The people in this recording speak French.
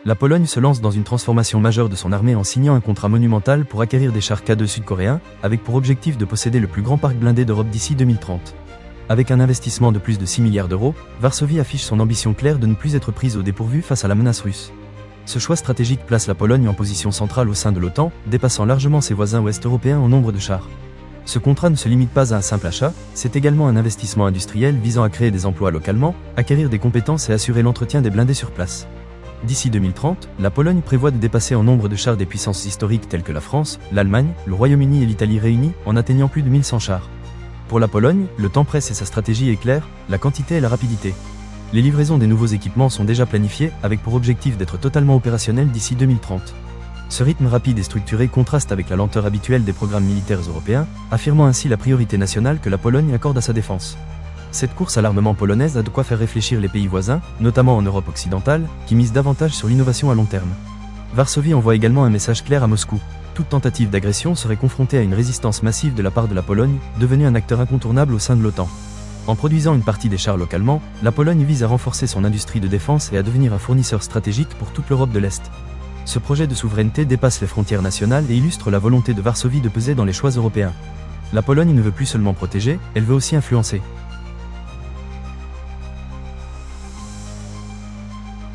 La Pologne se lance dans une transformation majeure de son armée en signant un contrat monumental pour acquérir des chars K2 sud-coréens, avec pour objectif de posséder le plus grand parc blindé d'Europe d'ici 2030. Avec un investissement de plus de 6 milliards d'euros, Varsovie affiche son ambition claire de ne plus être prise au dépourvu face à la menace russe. Ce choix stratégique place la Pologne en position centrale au sein de l'OTAN, dépassant largement ses voisins ouest-européens en nombre de chars. Ce contrat ne se limite pas à un simple achat, c'est également un investissement industriel visant à créer des emplois localement, acquérir des compétences et assurer l'entretien des blindés sur place. D'ici 2030, la Pologne prévoit de dépasser en nombre de chars des puissances historiques telles que la France, l'Allemagne, le Royaume-Uni et l'Italie réunis, en atteignant plus de 1100 chars. Pour la Pologne, le temps presse et sa stratégie est claire, la quantité et la rapidité. Les livraisons des nouveaux équipements sont déjà planifiées, avec pour objectif d'être totalement opérationnels d'ici 2030. Ce rythme rapide et structuré contraste avec la lenteur habituelle des programmes militaires européens, affirmant ainsi la priorité nationale que la Pologne accorde à sa défense. Cette course à l'armement polonaise a de quoi faire réfléchir les pays voisins, notamment en Europe occidentale, qui misent davantage sur l'innovation à long terme. Varsovie envoie également un message clair à Moscou. Toute tentative d'agression serait confrontée à une résistance massive de la part de la Pologne, devenue un acteur incontournable au sein de l'OTAN. En produisant une partie des chars localement, la Pologne vise à renforcer son industrie de défense et à devenir un fournisseur stratégique pour toute l'Europe de l'Est. Ce projet de souveraineté dépasse les frontières nationales et illustre la volonté de Varsovie de peser dans les choix européens. La Pologne ne veut plus seulement protéger, elle veut aussi influencer.